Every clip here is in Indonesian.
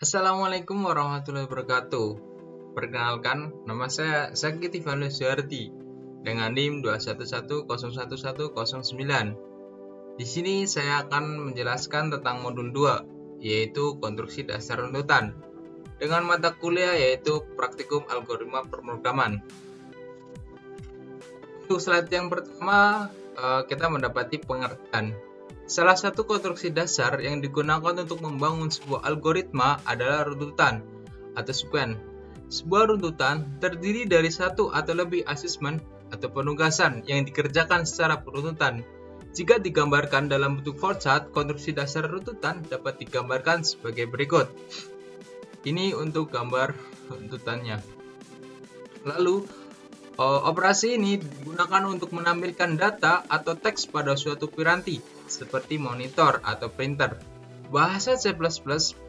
Assalamualaikum warahmatullahi wabarakatuh. Perkenalkan, nama saya Zaki Tifanus Suhardi dengan NIM 211011109. Di sini saya akan menjelaskan tentang modul 2, yaitu konstruksi dasar runtutan, dengan mata kuliah yaitu praktikum algoritma pemrograman. Untuk slide yang pertama, kita mendapati pengertian. Salah satu konstruksi dasar yang digunakan untuk membangun sebuah algoritma adalah runtutan atau sequence. Sebuah runtutan terdiri dari satu atau lebih asesmen atau penugasan yang dikerjakan secara berurutan. Jika digambarkan dalam bentuk flowchart, konstruksi dasar runtutan dapat digambarkan sebagai berikut. Ini untuk gambar runtutannya. Lalu, operasi ini digunakan untuk menampilkan data atau teks pada suatu piranti, seperti monitor atau printer. Bahasa C++,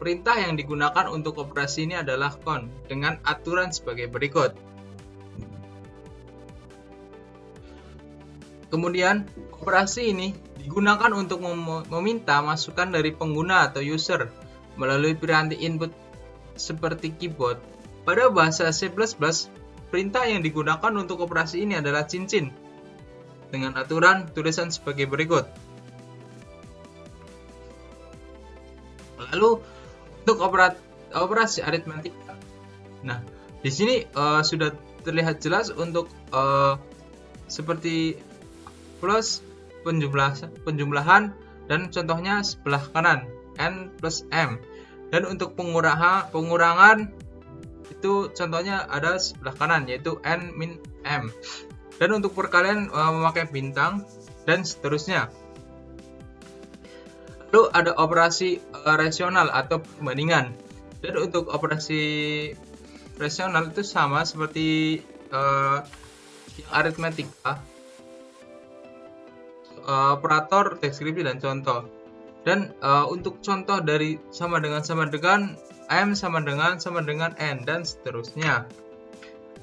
perintah yang digunakan untuk operasi ini adalah count dengan aturan sebagai berikut. Kemudian, operasi ini digunakan untuk meminta masukan dari pengguna atau user melalui piranti input seperti keyboard. Pada bahasa C++, perintah yang digunakan untuk operasi ini adalah cincin dengan aturan tulisan sebagai berikut. Lalu untuk operasi aritmatika. Nah, di sini sudah terlihat jelas untuk seperti plus, penjumlahan dan contohnya sebelah kanan n plus m. Dan untuk pengurangan itu contohnya ada sebelah kanan yaitu n min m. Dan untuk perkalian memakai bintang dan seterusnya. Lalu ada operasi rasional atau perbandingan. Dan untuk operasi rasional itu sama seperti yang aritmatika, operator, deskripsi dan contoh. Dan untuk contoh dari sama dengan m sama dengan n dan seterusnya.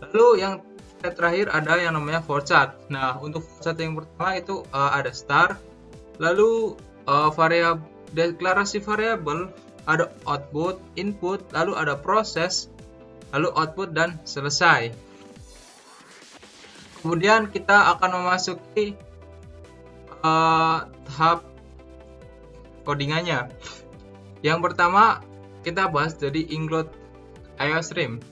Lalu yang terakhir ada yang namanya flowchart. Nah, untuk flowchart yang pertama itu ada start, lalu deklarasi variabel, ada output, input, lalu ada proses, lalu output dan selesai. Kemudian kita akan memasuki tahap codingannya. Yang pertama kita bahas dari include IOStream.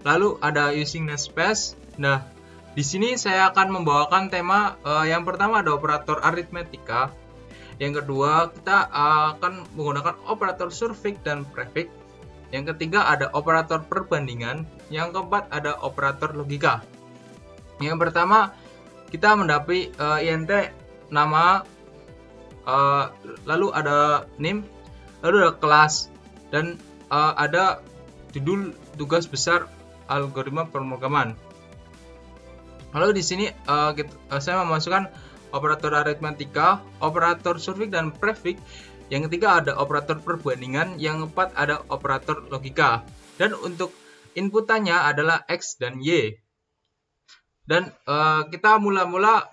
Lalu ada using namespace. Nah, di sini saya akan membawakan tema yang pertama ada operator aritmatika. Yang kedua, kita akan menggunakan operator surfix dan prefix. Yang ketiga ada operator perbandingan. Yang keempat ada operator logika. Yang pertama, kita mendapati int nama, lalu ada name, lalu ada kelas, dan ada judul tugas besar algoritma pemrograman. Lalu di sini saya memasukkan operator aritmatika, operator surfix dan prefix. Yang ketiga ada operator perbandingan, yang keempat ada operator logika. Dan untuk inputannya adalah X dan Y. Dan kita mula-mula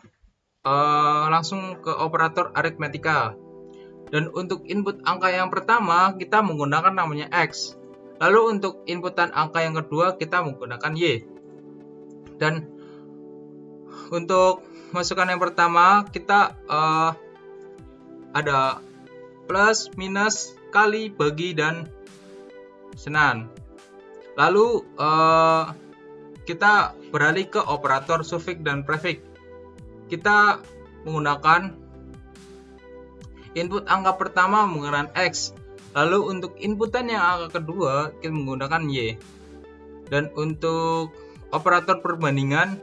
langsung ke operator aritmatika. Dan untuk input angka yang pertama kita menggunakan namanya X. Lalu untuk inputan angka yang kedua kita menggunakan Y. Dan untuk masukan yang pertama kita ada plus, minus, kali, bagi, dan senan. Lalu kita beralih ke operator surfix dan prefix. Kita menggunakan input angka pertama menggunakan X. Lalu untuk inputan yang angka kedua kita menggunakan Y. Dan untuk operator perbandingan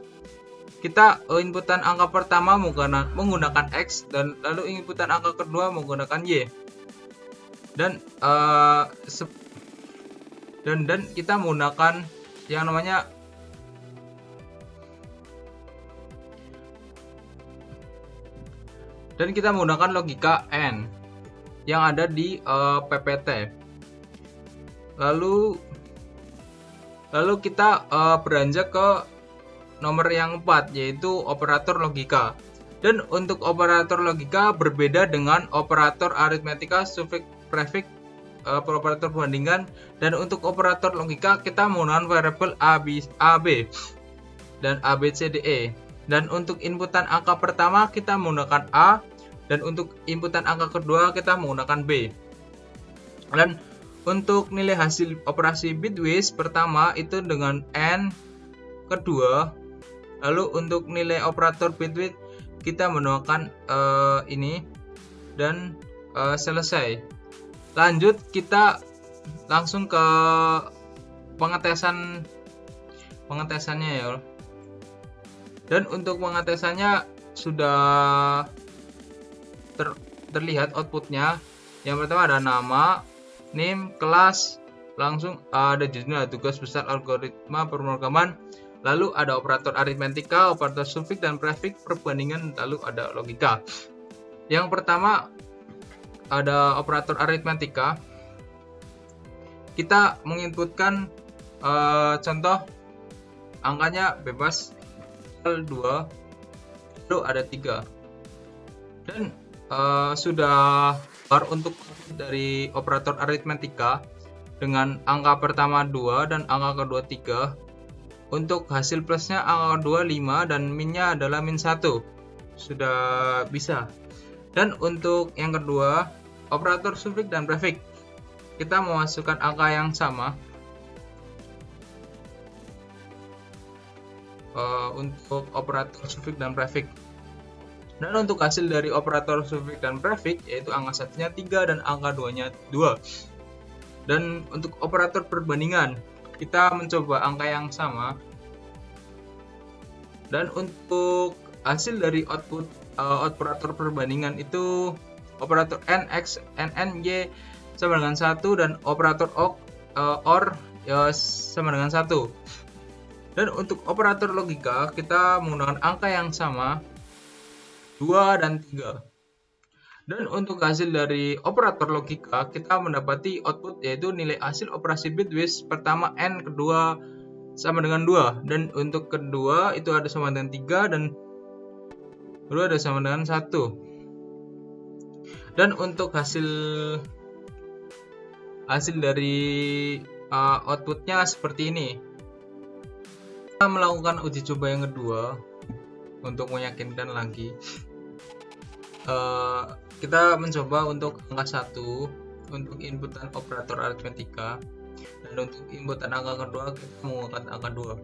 kita inputan angka pertama menggunakan X, dan lalu inputan angka kedua menggunakan Y. Dan kita menggunakan yang namanya logika N yang ada di PPT. Lalu kita beranjak ke nomor yang 4, yaitu operator logika. Dan untuk operator logika berbeda dengan operator aritmatika, surfix, prefix operator perbandingan, dan untuk operator logika kita menggunakan variabel A, B dan A, B, C, D, E. Dan untuk inputan angka pertama kita menggunakan A, dan untuk inputan angka kedua kita menggunakan B. Dan untuk nilai hasil operasi bitwise pertama itu dengan N, kedua. Lalu untuk nilai operator bitwise kita menggunakan ini dan selesai. Lanjut kita langsung ke pengetesannya ya. Dan untuk pengetesannya sudah terlihat outputnya. Yang pertama ada nama, name, kelas, langsung ada judulnya tugas besar algoritma pemrograman, lalu ada operator aritmetika, operator sufiks dan prefix, perbandingan, lalu ada logika. Yang pertama ada operator aritmetika. Kita menginputkan contoh angkanya bebas 2, lalu ada 3, dan sudah keluar untuk dari operator aritmetika dengan angka pertama 2 dan angka kedua 3. Untuk hasil plusnya angka kedua 5 dan minnya adalah min 1. Sudah bisa. Dan untuk yang kedua operator sufiks dan prefix, kita memasukkan angka yang sama. Untuk operator sufiks dan prefix. Dan untuk hasil dari operator sufiks dan prefix yaitu angka satunya 3 dan angka 2-nya 2. Dan untuk operator perbandingan kita mencoba angka yang sama. Dan untuk hasil dari output operator perbandingan itu operator N, X, N, Y sama dengan 1 dan operator OR sama dengan 1. Dan untuk operator logika kita menggunakan angka yang sama 2 dan 3. Dan untuk hasil dari operator logika kita mendapati output yaitu nilai hasil operasi bitwise pertama N, kedua sama dengan 2, dan untuk kedua itu ada sama dengan 3 dan kedua ada sama dengan 1. Dan untuk hasil dari outputnya seperti ini. Kita melakukan uji coba yang kedua untuk meyakinkan lagi. Kita mencoba untuk angka 1 untuk inputan operator aritmetika, dan untuk inputan angka kedua kita menggunakan angka 2.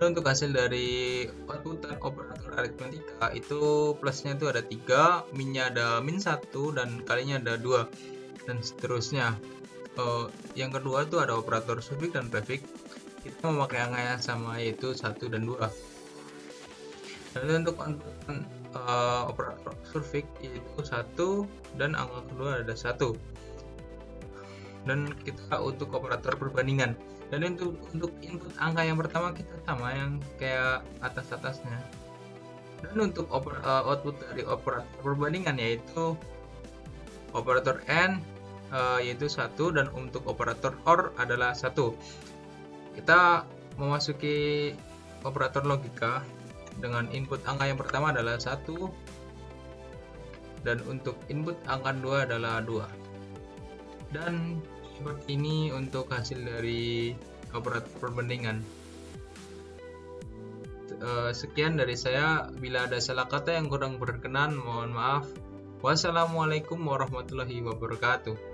Dan untuk hasil dari outputan operator aritmetika itu plusnya itu ada 3, minnya ada min 1 dan kalinya ada 2, dan seterusnya. Yang kedua itu ada operator sufiks dan prefix. Kita memakai angka yang sama yaitu 1 dan 2. Dan untuk operator sufiks yaitu 1 dan angka kedua ada 1. Dan kita untuk operator perbandingan. Dan untuk input angka yang pertama kita sama yang kayak atasnya. Dan untuk output dari operator perbandingan yaitu operator N yaitu 1, dan untuk operator OR adalah 1. Kita memasuki operator logika dengan input angka yang pertama adalah 1, dan untuk input angka 2 adalah 2. Dan seperti ini untuk hasil dari operator perbandingan. Sekian dari saya. Bila ada salah kata yang kurang berkenan mohon maaf. Wassalamualaikum warahmatullahi wabarakatuh.